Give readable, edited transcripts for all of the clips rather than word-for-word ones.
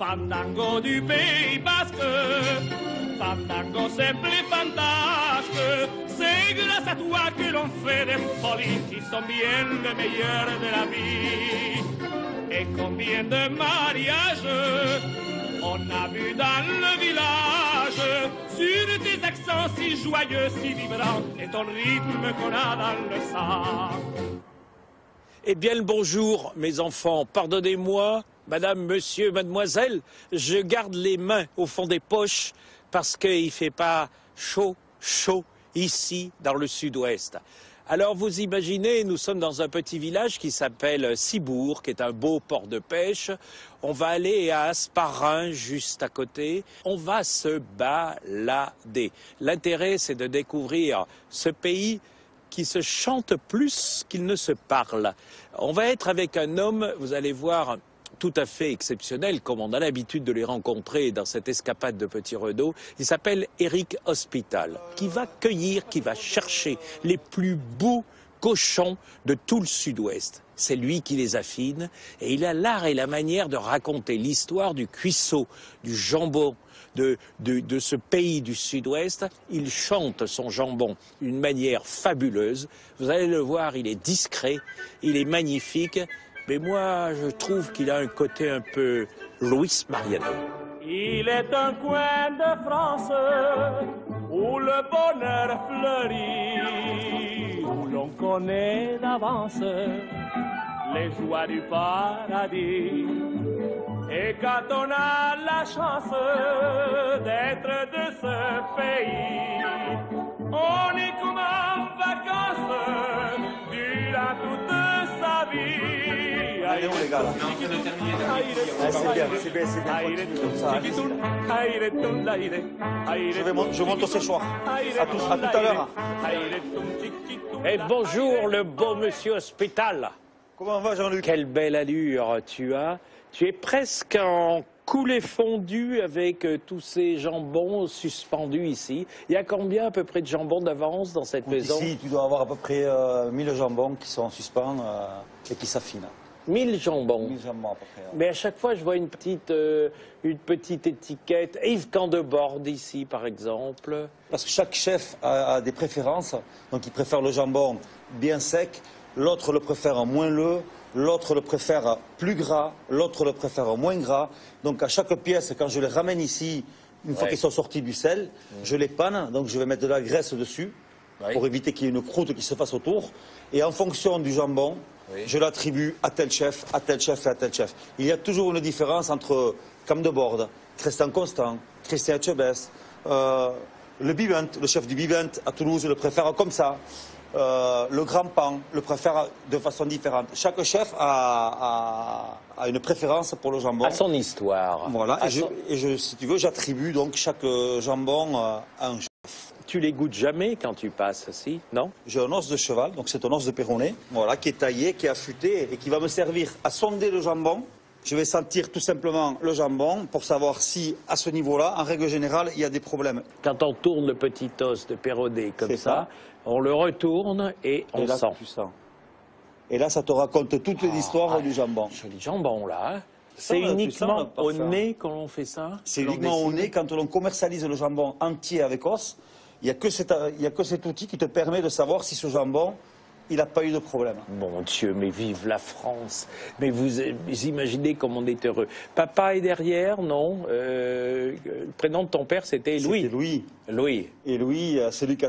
Fandango du Pays Basque, fandango simple et fantasque, c'est grâce à toi que l'on fait des folies qui sont bien les meilleures de la vie. Et combien de mariages on a vu dans le village, sur tes accents si joyeux, si vibrants, et ton rythme qu'on a dans le sang. Eh bien le bonjour mes enfants, pardonnez-moi, madame, monsieur, mademoiselle, je garde les mains au fond des poches parce qu'il ne fait pas chaud ici dans le sud-ouest. Alors vous imaginez, nous sommes dans un petit village qui s'appelle Cibourg, qui est un beau port de pêche. On va aller à Hasparren, juste à côté. On va se balader. L'intérêt, c'est de découvrir ce pays qui se chante plus qu'il ne se parle. On va être avec un homme, vous allez voir, tout à fait exceptionnel, comme on a l'habitude de les rencontrer dans cette escapade de Petit Renaud. Il s'appelle Eric Hospital, qui va cueillir, qui va chercher les plus beaux cochons de tout le sud-ouest. C'est lui qui les affine et il a l'art et la manière de raconter l'histoire du cuisseau, du jambon, de ce pays du sud-ouest. Il chante son jambon d'une manière fabuleuse. Vous allez le voir, il est discret, il est magnifique. Mais moi, je trouve qu'il a un côté un peu Luis Mariano. Il est un coin de France où le bonheur fleurit, où l'on connaît d'avance les joies du paradis. Et quand on a la chance d'être de ce pays, on est comme en vacances durant toute sa vie. Allez, les gars, là. C'est bien, comme ça. Je monte au séchoir. À tout à l'heure. Et bonjour le beau monsieur Hospital. Comment va Jean-Luc? Quelle belle allure tu as. Tu es presque en coulée fondue avec tous ces jambons suspendus ici. Il y a combien à peu près de jambons d'avance dans cette maison? Ici, tu dois avoir à peu près 1000 jambons qui sont en suspens et qui s'affinent. 1000 jambons. 1000 jambons à peu près. Mais à chaque fois, je vois une petite étiquette. Yves Candeborde ici, par exemple. Parce que chaque chef a des préférences. Donc, il préfère le jambon bien sec. L'autre le préfère moins leu. L'autre le préfère plus gras. L'autre le préfère moins gras. Donc, à chaque pièce, quand je les ramène ici, une fois qu'ils sont sortis du sel, je les panne. Donc, je vais mettre de la graisse dessus pour éviter qu'il y ait une croûte qui se fasse autour. Et en fonction du jambon, je l'attribue à tel chef, à tel chef et à tel chef. Il y a toujours une différence entre Candeborde, Christian Constant, Christian Etchebest, le Bivent, le chef du Bivent à Toulouse le préfère comme ça. Le Grand Pan le préfère de façon différente. Chaque chef a une préférence pour le jambon. À son histoire. Voilà, si tu veux, j'attribue donc chaque jambon à un chef. Tu les goûtes jamais quand tu passes ici, non? J'ai un os de cheval, donc c'est un os de Péronnet, voilà, qui est taillé, qui est affûté et qui va me servir à sonder le jambon. Je vais sentir tout simplement le jambon pour savoir si, à ce niveau-là, en règle générale, il y a des problèmes. Quand on tourne le petit os de Péronnet comme ça, on le retourne et on là, sent. Tu sens. Et là, ça te raconte toute l'histoire du jambon. Joli jambon, là. Hein. C'est uniquement au nez qu'on fait ça? C'est uniquement au nez. Quand on commercialise le jambon entier avec os, il n'y a que cet outil qui te permet de savoir si ce jambon, il n'a pas eu de problème. Mon Dieu, mais vive la France. Mais vous imaginez comme on est heureux. Papa est derrière, non le prénom de ton père, c'était Louis. C'était Louis. Louis. Et Louis, celui qui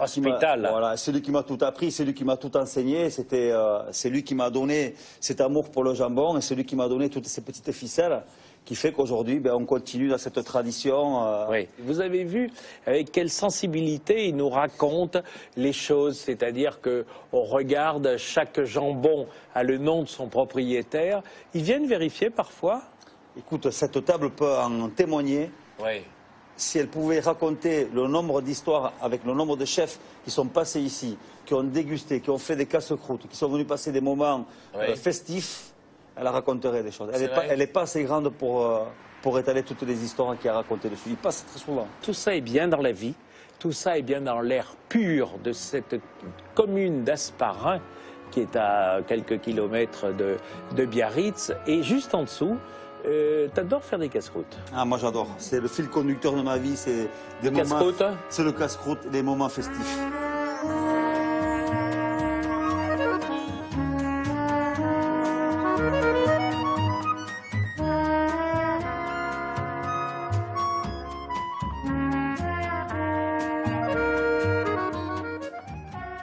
m'a tout appris, celui qui m'a tout enseigné, c'est lui qui m'a donné cet amour pour le jambon et celui qui m'a donné toutes ces petites ficelles qui fait qu'aujourd'hui, on continue dans cette tradition. Oui. Vous avez vu avec quelle sensibilité il nous raconte les choses, c'est-à-dire qu'on regarde chaque jambon a le nom de son propriétaire. Ils viennent vérifier parfois? Écoute, cette table peut en témoigner. Oui. Si elle pouvait raconter le nombre d'histoires avec le nombre de chefs qui sont passés ici, qui ont dégusté, qui ont fait des casse-croûtes, qui sont venus passer des moments festifs, elle raconterait des choses. Elle n'est pas assez grande pour étaler toutes les histoires qu'il a racontées dessus. Il passe très souvent. Tout ça est bien dans la vie, tout ça est bien dans l'air pur de cette commune d'Hasparren, qui est à quelques kilomètres de Biarritz. Et juste en dessous, T'adores faire des casse-croûtes? Ah, moi j'adore. C'est le fil conducteur de ma vie. C'est des moments. Casse-croûte? C'est le casse-croûte, des moments festifs.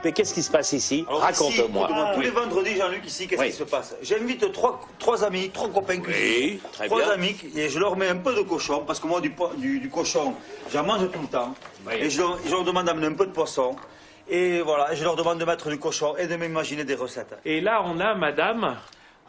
Mais qu'est-ce qui se passe ici? Alors, Raconte-moi. ici, tous les vendredis, Jean-Luc, ici, qu'est-ce qui se passe? J'invite trois amis, trois copains cuisiniers. Très Trois bien. amis, et je leur mets un peu de cochon, parce que moi, du cochon, j'en mange tout le temps. Oui. Et je leur demande d'amener un peu de poisson. Et voilà, je leur demande de mettre du cochon et de m'imaginer des recettes. Et là, on a madame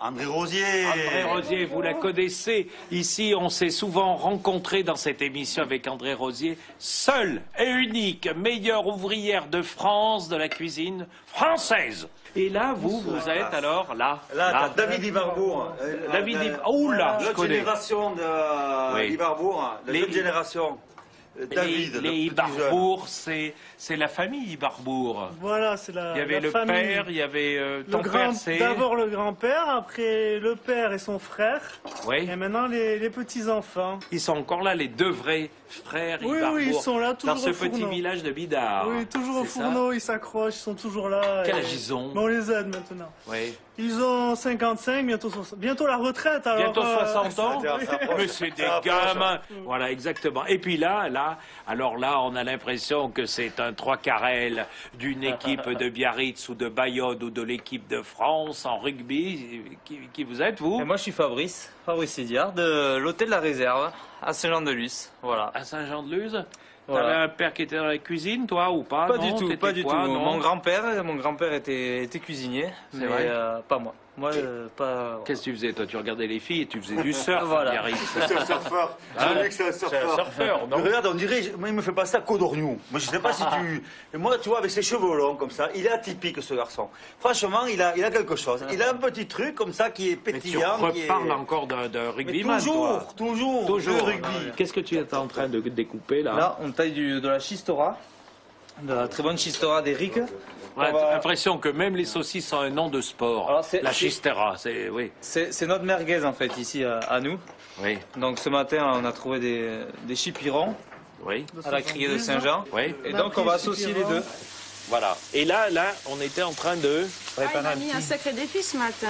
André Rosier. André Rosier, vous la connaissez. Ici, on s'est souvent rencontrés dans cette émission avec André Rosier. Seule et unique meilleure ouvrière de France de la cuisine française. Et là, vous êtes alors là. Là, t'as David Ibarbourg. David Oula, je L'autre connais. génération de Oui. Ibarbourg, la jeune génération. David. Les le plus Ibarbourg, c'est la famille Ibarbourg. Voilà, c'est la Il y avait la le famille. père, il y avait ton père, c'est... D'abord le grand-père, après le père et son frère, Oui. et maintenant les petits-enfants. Ils sont encore là, les deux vrais frères Oui, Ibarbour. oui, ils sont là, toujours dans ce au petit fourneau. village de Bidart. Oui, toujours au C'est ça fourneau, ils s'accrochent, ils sont toujours là. Quel et- âge ils ont? Mais on les aide maintenant. Oui. Ils ont 55, bientôt la retraite. Alors, Bientôt 60 ans. ça approche. Mais c'est des Ça approche. gamins. Voilà, exactement. Et puis là, alors là, on a l'impression que c'est un trois quarels d'une équipe de Biarritz ou de Bayonne ou de l'équipe de France en rugby. Qui vous êtes, vous? Et moi, je suis Fabrice Idiard, de l'hôtel de la Réserve, à Saint-Jean-de-Luz. Voilà. À Saint-Jean-de-Luz? Voilà. T'avais un père qui était dans la cuisine, toi, ou pas? Pas Non, du tout, t'étais pas du quoi, tout. non Mon grand-père était cuisinier, mais vrai pas moi. Moi, pas. Qu'est-ce que tu faisais, toi? Tu regardais les filles et tu faisais du surf, Voilà. Biarritz. C'est un surfeur. Jean-Luc, c'est un C'est un surfeur. surfeur, non? Mais regarde, on dirait, moi, il me fait passer à Codorniou. Moi, je sais pas si tu. Et moi, tu vois, avec ses cheveux longs comme ça, il est atypique, ce garçon. Franchement, il a quelque chose. Il a un petit truc comme ça qui est Mais tu pétillant. qui est- reparles encore d'un Mais rugbyman, toi. toujours. Toujours. Le rugby. Qu'est-ce que tu es en train de découper, là? Là, on taille de la chistora, de la très bonne chistora d'Eric. On a On va- l'impression que même les saucisses ont un nom de sport. Alors, La chistera, c'est... Oui. C'est notre merguez, en fait, ici, à nous. Oui. Donc, ce matin, on a trouvé des chipirons Oui. à la criée de Saint-Jean. Oui. Et donc, on va associer les deux. Voilà. Et là, on était en train de... Il m'a mis un sacré défi ce matin.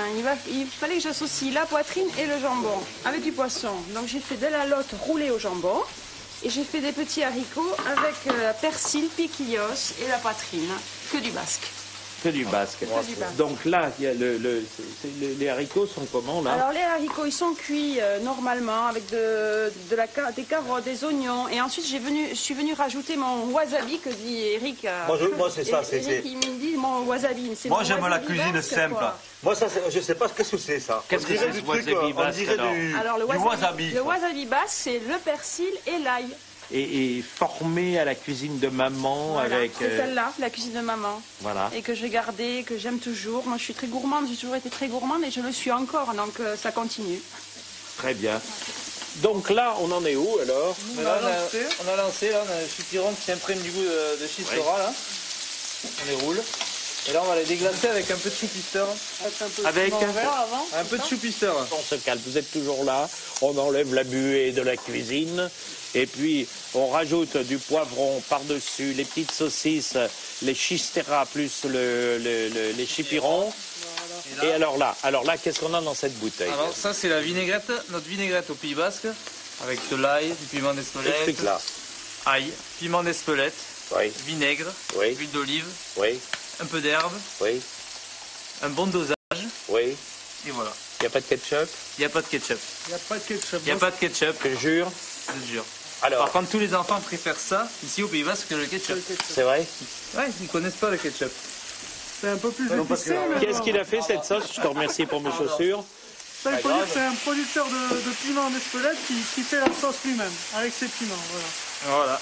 Il fallait que j'associe la poitrine et le jambon avec du poisson. Donc j'ai fait de la lotte roulée au jambon et j'ai fait des petits haricots avec persil, piquillos et la poitrine. Que du basque. Que du basque. Que du basque. Donc là, il y a les haricots sont comment, là? Alors les haricots, ils sont cuits normalement avec des carottes, des oignons. Et ensuite, je suis venue rajouter mon wasabi que dit Eric. Moi, c'est ça. Eric, il me dit mon wasabi. C'est Moi, mon j'aime la wasabi cuisine basque, simple. quoi. Moi, ça, je sais pas qu'est-ce que c'est, ça. Qu'est-ce On que dirait c'est, du ce truc, wasabi on basque, dirait alors Alors du wasabi. le wasabi basque, c'est le persil et l'ail. Et formé à la cuisine de maman Voilà, avec... c'est celle-là, la cuisine de maman. Voilà. Et que j'ai gardée, que j'aime toujours. Moi, je suis très gourmande, j'ai toujours été très gourmande et je le suis encore, donc ça continue. Très bien. Donc là, on en est où, alors? Mais là, on a lancé, là, on a un chipiron qui s'imprègne du goût de chistora, là. On les roule. Et là, on va les déglacer avec un peu de choupister. Avec Un peu de choupister. On se calme, vous êtes toujours là, on enlève la buée de la cuisine, et puis on rajoute du poivron par-dessus, les petites saucisses, les chisteras plus les chipirons. Et alors là, qu'est-ce qu'on a dans cette bouteille? Alors, ça, c'est la vinaigrette, notre vinaigrette au Pays Basque, avec de l'ail, du piment d'Espelette, Explique-là. ail, piment d'Espelette, Oui, vinaigre, Oui. huile d'olive, oui, un peu d'herbe, oui, un bon dosage, oui. et voilà. Il n'y a pas de ketchup, Il n'y a pas de ketchup. Il n'y a pas de ketchup. Il n'y a pas de ketchup, je te jure. je te jure. Alors, Par contre, tous les enfants préfèrent ça, ici au Pays Basque, que le ketchup. c'est vrai? Ouais, ils ne connaissent pas le ketchup. C'est un peu plus épicé. mais Qu'est-ce qu'il a fait, cette sauce? Je te remercie pour mes chaussures. Ça, il faut dire que c'est un producteur de piment d'Espelette qui fait la sauce lui-même, avec ses piments. Voilà. Voilà.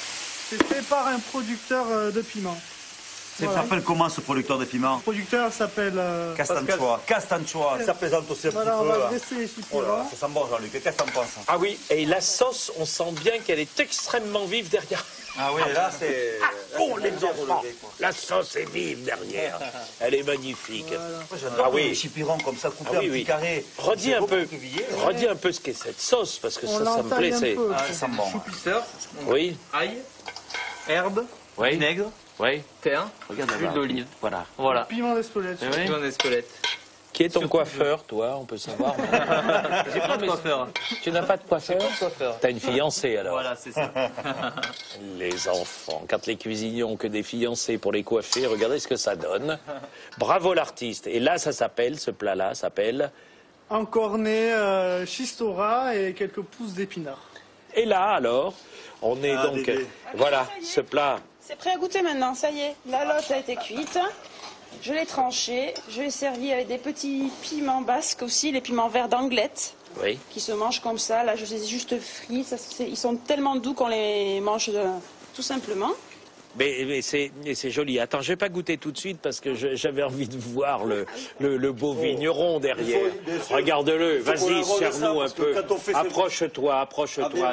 C'est fait par un producteur de piment. Ça s'appelle comment, ce producteur de piment? Le producteur s'appelle... Castanchois. Castanchois. Ça plaisante aussi un Voilà, on petit peu. va là. dresser les Oh là là, chipirons. ça sent bon, Jean-Luc. Qu'est-ce que t'en penses? Ah oui, et la sauce, on sent bien qu'elle est extrêmement vive derrière. Ah oui, là, c'est... Oh, les enfants, la sauce est vive derrière. Elle est magnifique. Ah oui, les chipirons comme ça, coupés en petits carrés. Redis un peu ce qu'est cette sauce, parce que ça me plaît. Ça me bon. Chou plisseur, Oui, ail, herbe, oui, vinaigre, oui. thym, Regarde huile là-bas. d'olive. Voilà. Piment d'Espelette. Oui. Piment d'Espelette. Qui est ton coiffeur, toi? On peut savoir. J'ai pas de coiffeur. Tu n'as pas de coiffeur? T'as une fiancée alors? Voilà, c'est ça. Les enfants, quand les cuisiniers ont que des fiancés pour les coiffer, regardez ce que ça donne. Bravo l'artiste. Et là, ce plat-là s'appelle... Encorné, chistora et quelques pousses d'épinards. Et là, alors, on est donc... bébé. Voilà, ce plat. C'est prêt à goûter maintenant, ça y est. La lotte a été cuite. Je l'ai tranchée. Je l'ai servie avec des petits piments basques aussi, les piments verts d'Anglette, Oui. qui se mangent comme ça. Là, je les ai juste frits. Ils sont tellement doux qu'on les mange tout simplement. Mais c'est joli. Attends, je vais pas goûter tout de suite parce que j'avais envie de voir le beau vigneron derrière. Regarde-le, vas-y, serre-nous un peu. Approche-toi, toi,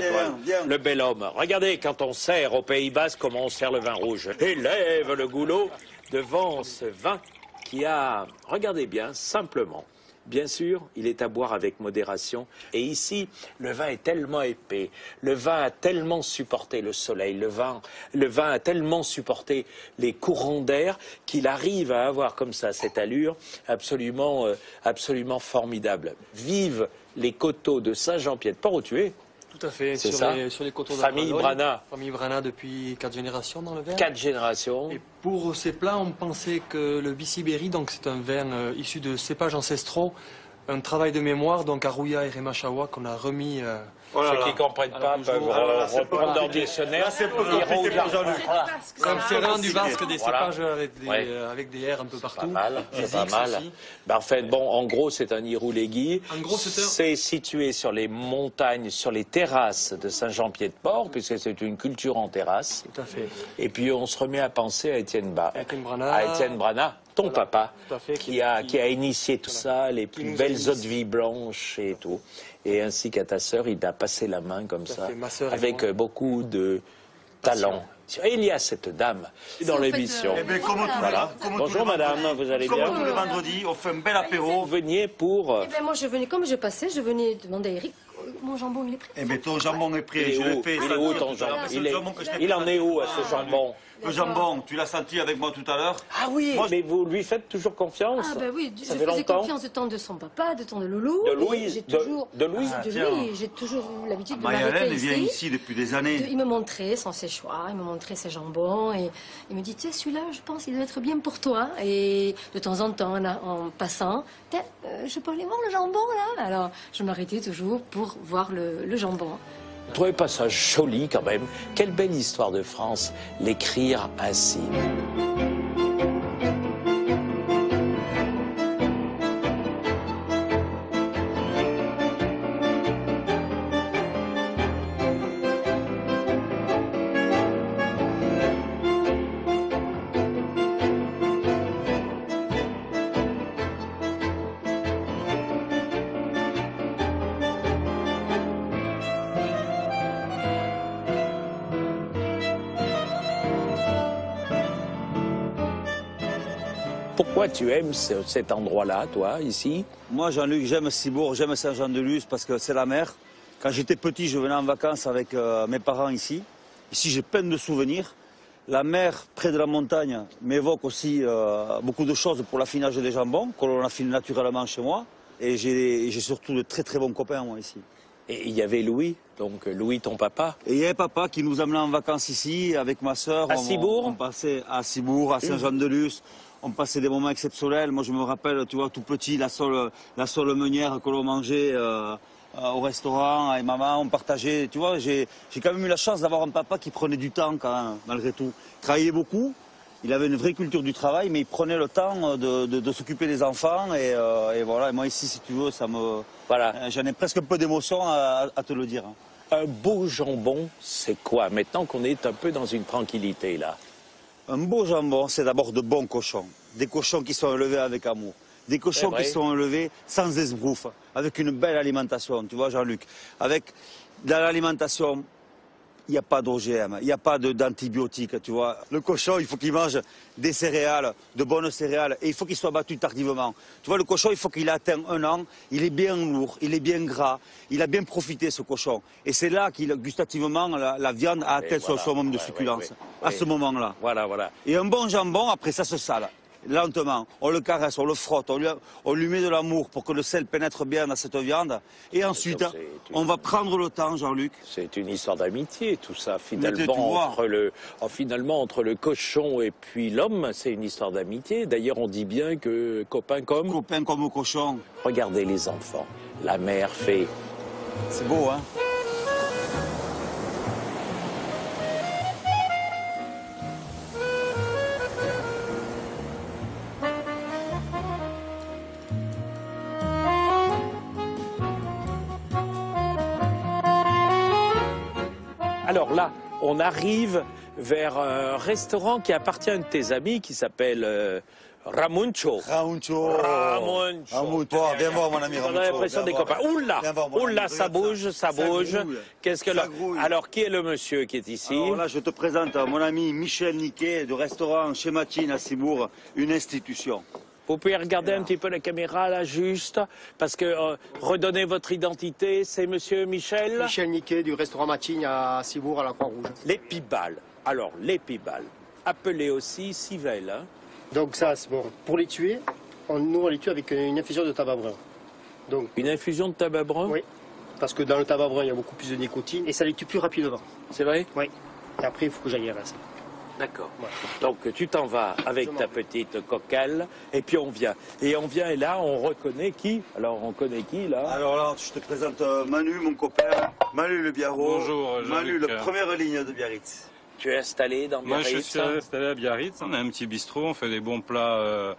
le bel homme. Regardez, quand on sert au Pays Basque, comment on sert le vin rouge. Élève le goulot devant ce vin qui a, regardez bien, simplement. Bien sûr, il est à boire avec modération. Et ici, le vin est tellement épais, le vin a tellement supporté le soleil, le vin a tellement supporté les courants d'air qu'il arrive à avoir comme ça cette allure absolument formidable. Vive les coteaux de Saint-Jean-Pied-de-Port où tu es. Tout à fait, C'est sur les coteaux de Famille Branogne. Brana. Famille Brana depuis 4 générations dans le vin. 4 générations. Et pour ces plats, on pensait que le Biciberi, donc c'est un vin issu de cépages ancestraux, un travail de mémoire, donc à Rouya et Remachawa, qu'on a remis... Ceux qui ne comprennent pas peuvent reprendre leur dictionnaire. C'est un terrain du Basque, des cépages avec des airs un peu partout. Pas mal, Des c'est pas X mal. aussi. Ben, en fait, bon, en gros, c'est un Irouléguy. En gros, c'est situé sur les montagnes, sur les terrasses de Saint-Jean-Pied-de-Port, puisque c'est une culture en terrasse. Tout à fait. Et puis, on se remet à penser à Étienne Brana, ton papa, tout à fait, qui a initié tout ça, les plus belles eaux de vie blanches et tout. Et ainsi qu'à ta sœur, il a passé la main comme ça, fait, ma sœur et avec moi. beaucoup de talent. Et il y a cette dame dans l'émission. Eh bien, Bonjour madame, vous allez bien? Comme tous les vendredis, on fait un bel apéro. Vous veniez pour... Eh ben moi je venais, comme je passais, je venais demander à Eric, mon jambon il est prêt. Eh bien, ton jambon est prêt. Il Je l'ai est où, fait. il est où ton jambon? Il en est où à ce jambon? Le jambon, tu l'as senti avec moi tout à l'heure. Ah oui, mais vous lui faites toujours confiance? Ah ben oui, je Ça fait faisais longtemps? confiance de temps de son papa, de temps de Loulou. De et Louise, j'ai toujours, de Louise. j'ai toujours eu l'habitude de m'arrêter Marie-Hélène vient ici. ici depuis des années. Il me montrait son séchoir, il me montrait ses jambons et il me dit, tu sais, celui-là, je pense, il doit être bien pour toi. Et de temps en temps, en passant, je peux aller voir le jambon là. Alors, je m'arrêtais toujours pour voir le jambon. Vous ne trouvez pas ça joli quand même? Quelle belle histoire de France, l'écrire ainsi. Pourquoi tu aimes cet endroit-là, toi, ici? Moi, Jean-Luc, j'aime Cibourg, j'aime Saint-Jean-de-Luz parce que c'est la mer. Quand j'étais petit, je venais en vacances avec mes parents ici. Ici, j'ai plein de souvenirs. La mer près de la montagne m'évoque aussi beaucoup de choses pour l'affinage des jambons, que l'on affine naturellement chez moi. Et j'ai surtout de très très bons copains, moi, ici. Et il y avait Louis, donc Louis, ton papa. Et il y avait papa qui nous amenait en vacances ici avec ma sœur. À Cibourg? On passait à Cibourg, à Saint-Jean-de-Luz. On passait des moments exceptionnels. Moi, je me rappelle, tu vois, tout petit, la sole meunière que l'on mangeait au restaurant avec maman. On partageait, tu vois. J'ai quand même eu la chance d'avoir un papa qui prenait du temps, quand même, malgré tout. Il travaillait beaucoup. Il avait une vraie culture du travail, mais il prenait le temps de s'occuper des enfants. Et voilà. Et moi, ici, si tu veux, Voilà. j'en ai presque un peu d'émotion à te le dire. Un beau jambon, c'est quoi? Maintenant qu'on est un peu dans une tranquillité, là. Un beau jambon, c'est d'abord de bons cochons. Des cochons qui sont élevés avec amour. Des cochons qui sont élevés sans esbrouffe, avec une belle alimentation, tu vois Jean-Luc. Avec de l'alimentation il n'y a pas d'OGM, il n'y a pas d'antibiotiques, tu vois. Le cochon, il faut qu'il mange des céréales, de bonnes céréales, et il faut qu'il soit battu tardivement. Tu vois, le cochon, il faut qu'il ait atteint 1 an, il est bien lourd, il est bien gras, il a bien profité, ce cochon. Et c'est là qu'il, gustativement, la viande a atteint son summum de succulence, à ce moment-là. Voilà, voilà. Et un bon jambon, après, ça se sale. Lentement, on le caresse, on le frotte, on lui met de l'amour pour que le sel pénètre bien dans cette viande. Et ensuite, on va prendre le temps, Jean-Luc. C'est une histoire d'amitié, tout ça. Finalement, entre le cochon et puis l'homme, c'est une histoire d'amitié. D'ailleurs, on dit bien que copain comme... Copain comme au cochon. Regardez les enfants. La mère fait... C'est beau, hein? Alors là, on arrive vers un restaurant qui appartient à un de tes amis qui s'appelle Ramuncho. Ramuncho. Viens voir mon ami Ramuncho. On a l'impression des copains. Oula, ça bouge, ça bouge. Qu'est-ce que là? Alors, qui est le monsieur qui est ici? Alors là, je te présente mon ami Michel Niquet du restaurant Chez Matine à Cibourg, une institution. Vous pouvez regarder un petit peu la caméra, là, juste, parce que redonnez votre identité, c'est monsieur Michel? Michel Niquet du restaurant Matine à Cibourg, à la Croix-Rouge. Les pibales. Alors, les pibales, appelées aussi civelles. Hein? Donc ça, c'est bon. Pour les tuer, nous, on les tue avec une infusion de tabac brun. Donc, une infusion de tabac brun? Oui, parce que dans le tabac brun, il y a beaucoup plus de nicotine et ça les tue plus rapidement. C'est vrai? Oui. Et après, il faut que j'aille rester. D'accord. Ouais. Donc tu t'en vas avec ta petite coquelle et puis on vient. Et on vient et là on reconnaît qui? Alors on connaît qui là? Alors là je te présente Manu, mon copain, Manu le Biarro. Bonjour Manu, la première ligne de Biarritz. Tu es installé dans Biarritz? Moi je suis installé à Biarritz, on a un petit bistrot, on fait des bons plats.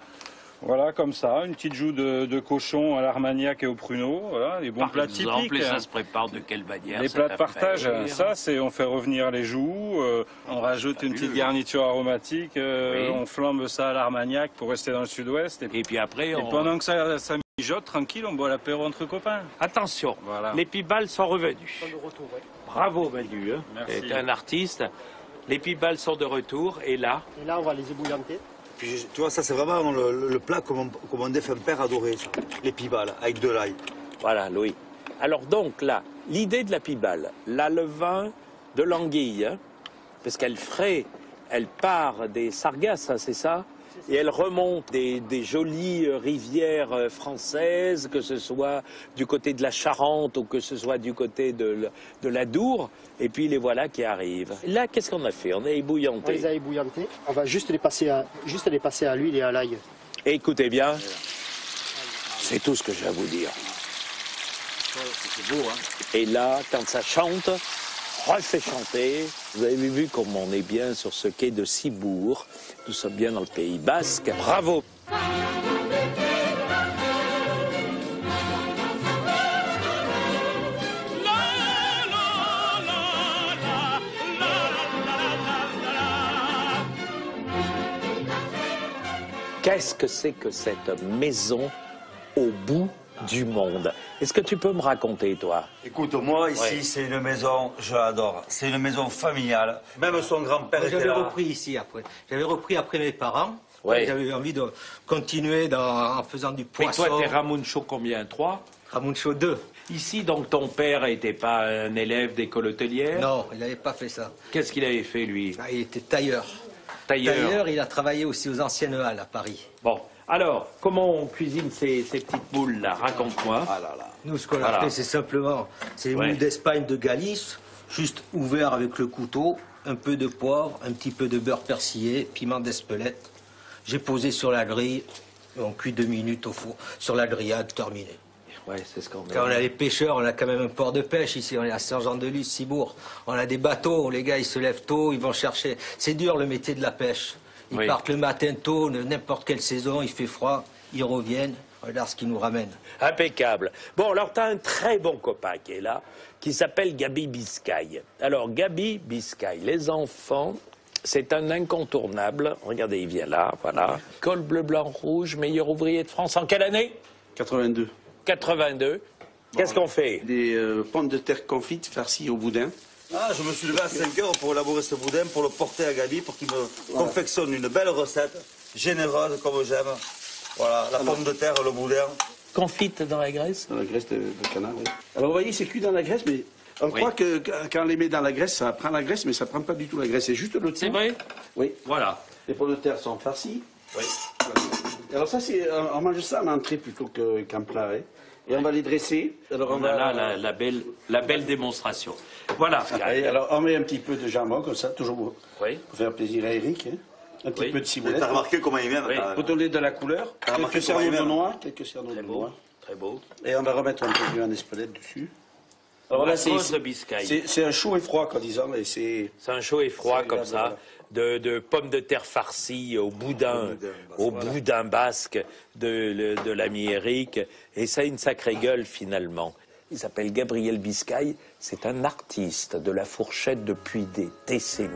Voilà, comme ça, une petite joue de cochon à l'armagnac et au pruneau, voilà, des bons plats typiques. Et ça se prépare de quelle manière? Les plats de partage, ça c'est, on fait revenir les joues, on rajoute une petite garniture aromatique, on flambe ça à l'armagnac pour rester dans le sud-ouest. Et puis après, pendant que ça mijote, tranquille, on boit l'apéro entre copains. Attention, voilà. Les pibales sont revenus. Ils sont de retour, ouais. Bravo Manu, hein. Merci. Tu es un artiste. Les pibales sont de retour et là? Et là on va les ébouillanter. Puis, tu vois, ça c'est vraiment le plat comme mon défunt père adorait, ça. Les pibales, avec de l'ail. Voilà, Louis. Alors donc là, l'idée de la pibale, là le vin de l'anguille, hein, parce qu'elle elle part des sargasses, hein, c'est ça? Et elle remonte des jolies rivières françaises, que ce soit du côté de la Charente ou que ce soit du côté de l'Adour. Et puis les voilà qui arrivent. Là, qu'est-ce qu'on a fait? On a ébouillanté. On les a ébouillantés. On va juste les passer à l'huile et à l'ail. Et écoutez bien, c'est tout ce que j'ai à vous dire. C'est beau, hein? Et là, quand ça chante, refait chanter. Vous avez vu comme on est bien sur ce quai de Cibourg. Nous sommes bien dans le Pays Basque. Bravo! Qu'est-ce que c'est que cette maison au bout du monde? Est-ce que tu peux me raconter, toi? Écoute, moi, ici, c'est une maison, je l'adore. C'est une maison familiale. Même son grand-père était là. J'avais repris ici après. J'avais repris après mes parents. Ouais. J'avais envie de continuer en faisant du poisson. Mais toi, t'es Ramuncho combien? 3? Ramuncho 2. Ici, donc, ton père n'était pas un élève d'école hôtelière? Non, il n'avait pas fait ça. Qu'est-ce qu'il avait fait, lui? Il était tailleur. Tailleur, il a travaillé aussi aux anciennes halles à Paris. Bon, alors, comment on cuisine ces petites moules-là? Raconte-moi. Ah là là. Nous, ce qu'on a fait, c'est simplement, c'est les moules d'Espagne de Galice, juste ouverts avec le couteau, un peu de poivre, un petit peu de beurre persillé, piment d'Espelette. J'ai posé sur la grille, et on cuit 2 minutes au four, sur la grillade, terminé. Ouais, c'est ce qu'on a. Quand on a les pêcheurs, on a quand même un port de pêche ici, on est à Saint-Jean-de-Luz, Cibourg. On a des bateaux, les gars ils se lèvent tôt, ils vont chercher. C'est dur le métier de la pêche. Ils partent le matin tôt, n'importe quelle saison, il fait froid, ils reviennent, regarde ce qu'ils nous ramènent. Impeccable. Bon, alors tu as un très bon copain qui est là, qui s'appelle Gabi Biscay. Alors Gabi Biscay, les enfants, c'est un incontournable. Regardez, il vient là, voilà. Col bleu, blanc, rouge, meilleur ouvrier de France. En quelle année? 82. 82. Qu'est-ce qu'on fait? Des pommes de terre confites farcies au boudin. Ah, je me suis levé à 5 heures pour élaborer ce boudin, pour le porter à Gabi, pour qu'il me confectionne une belle recette, généreuse comme j'aime. Voilà, la pomme de terre, le boudin. Confite dans la graisse? Dans la graisse de canard, oui. Alors vous voyez, c'est cuit dans la graisse, mais on croit que quand on les met dans la graisse, ça prend la graisse, mais ça prend pas du tout la graisse, c'est juste le tout. C'est vrai? Oui. Voilà. Les pommes de terre sont farcies. Oui. Alors ça, on mange ça en entrée plutôt qu'en plat. Hein. Et on va les dresser. Alors on a là la belle démonstration. Voilà. Et alors on met un petit peu de jambon, comme ça, toujours pour faire plaisir à Eric. Hein. Un petit peu de ciboulette. T'as remarqué comment il vient? Pour donner de la couleur. Quelques cerneaux de noix. Quelques cerneaux de noix. Très beau. Et on va remettre un peu d'huile en espelette dessus. Alors là, c'est un chaud et froid, quoi, disons. C'est un chaud et froid, comme ça, de pommes de terre farcies au boudin basque de l'ami Eric. Et ça a une sacrée gueule, finalement. Il s'appelle Gabriel Biscay. C'est un artiste de la fourchette depuis des décennies.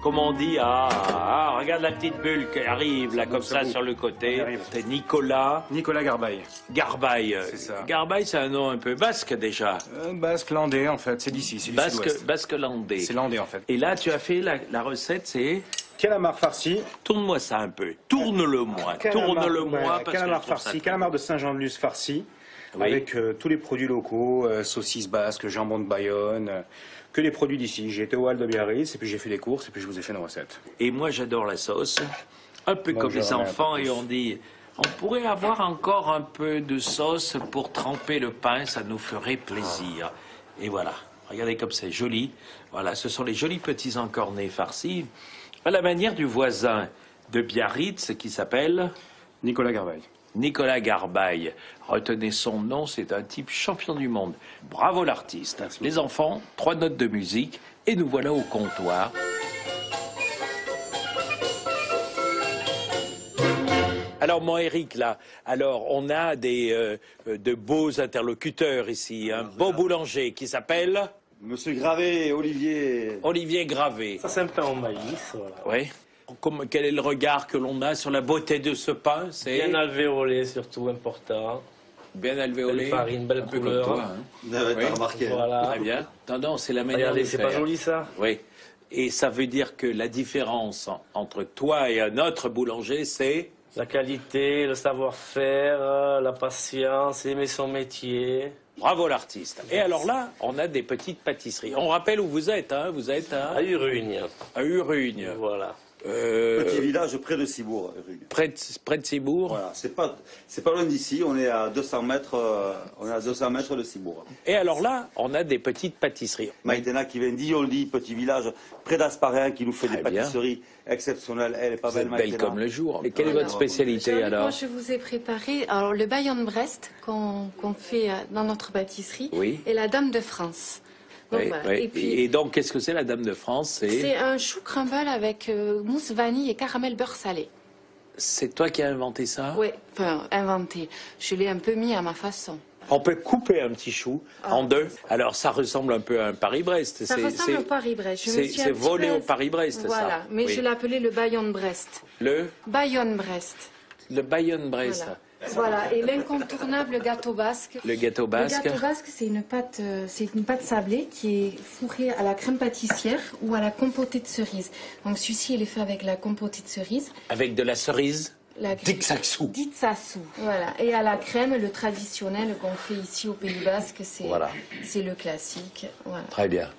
Comme on dit, regarde la petite bulle qui arrive là comme ça sur le côté. C'est Nicolas Garbaille. Garbaille. C'est ça. Garbaille, c'est un nom un peu basque déjà. Basque landais en fait, c'est d'ici, c'est du sud-ouest. Basque landais. C'est landais en fait. Et là, tu as fait la recette, c'est calamar farci. Tourne-moi ça un peu. Tourne-le-moi. Tourne-le-moi. Calamar farci, calamar de Saint-Jean-de-Luz farci, avec tous les produits locaux, saucisses basques, jambon de Bayonne. Que les produits d'ici. J'ai été au Hall de Biarritz, et puis j'ai fait les courses, et puis je vous ai fait une recette. Et moi, j'adore la sauce. Un peu comme les enfants, et on dit, on pourrait avoir encore un peu de sauce pour tremper le pain, ça nous ferait plaisir. Et voilà, regardez comme c'est joli. Voilà, ce sont les jolis petits encornets farcis, à la manière du voisin de Biarritz, qui s'appelle Nicolas Garbaille. Nicolas Garbaille. Retenez son nom, c'est un type champion du monde. Bravo l'artiste. Les enfants, 3 notes de musique, et nous voilà au comptoir. Alors, mon Eric, là, on a de beaux interlocuteurs ici. Un beau boulanger qui s'appelle Monsieur Gravé, Olivier. Olivier Gravé. Ça, c'est un pain au maïs, voilà. Oui. Quel est le regard que l'on a sur la beauté de ce pain? Bien alvéolé, surtout important. Bien alvéolé. Belle farine, belle couleur. Comme toi, hein. T'as remarqué. Voilà. Très bien. Non, c'est la manière Regardez, de faire. c'est pas joli ça? Oui. Et ça veut dire que la différence entre toi et un autre boulanger, c'est la qualité, le savoir-faire, la patience, aimer son métier. Bravo l'artiste. Et alors là, on a des petites pâtisseries. On rappelle où vous êtes, hein? Vous êtes à Urugne. À Urugne. Voilà. Petit village près de Cibourg. Près de Cibourg. Voilà, c'est pas loin d'ici. On est à 200 mètres. De Cibourg. Et alors là, on a des petites pâtisseries. Maïtena qui vient d'Ioli, petit village près d'Asparin, qui nous fait des pâtisseries exceptionnelles. Elle est pas belle, belle comme le jour. Et quelle est votre spécialité alors? Moi, je vous ai préparé le Bayonne-Brest qu'on fait dans notre pâtisserie et la Dame de France. Donc, oui, voilà. oui. Et donc, qu'est-ce que c'est la Dame de France? C'est un chou crumble avec mousse vanille et caramel beurre salé. C'est toi qui as inventé ça? Oui, enfin, inventé. Je l'ai un peu mis à ma façon. On peut couper un petit chou en deux. Alors, ça ressemble un peu à un Paris-Brest. Ça ressemble au Paris-Brest. C'est volé au Paris-Brest, voilà. ça. Mais je l'ai appelé le Bayonne-Brest. Le Bayonne-Brest. Le Bayonne-Brest. Voilà, et l'incontournable gâteau basque. Le gâteau basque. Le gâteau basque, c'est une pâte sablée qui est fourrée à la crème pâtissière ou à la compotée de cerise. Donc celui-ci, il est fait avec la compotée de cerise. Avec de la cerise d'Ixaxou. D'Ixaxou, voilà. Et à la crème, le traditionnel qu'on fait ici au Pays Basque, c'est le classique. Voilà. Très bien.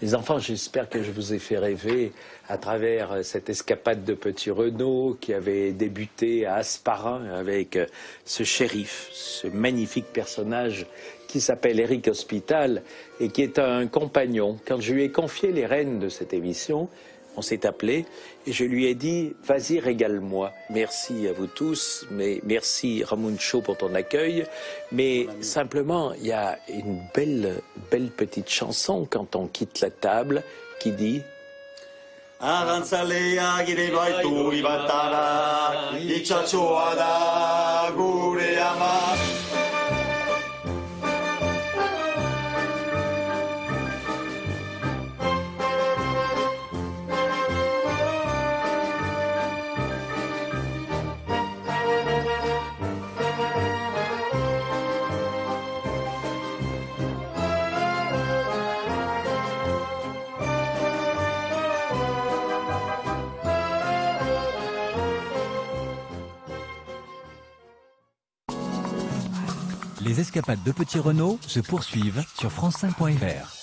Les enfants, j'espère que je vous ai fait rêver à travers cette escapade de Petit Renaud qui avait débuté à Asparin avec ce shérif, ce magnifique personnage qui s'appelle Eric Hospital et qui est un compagnon. Quand je lui ai confié les rênes de cette émission, on s'est appelé et je lui ai dit « Vas-y, régale-moi ». Merci à vous tous, mais merci Ramuncho pour ton accueil. Mais simplement, il y a une belle petite chanson quand on quitte la table qui dit Arantzalea gire baitu ibatara, itxatxoa da gure ama. Les escapades de Petit Renaud se poursuivent sur France5.fr.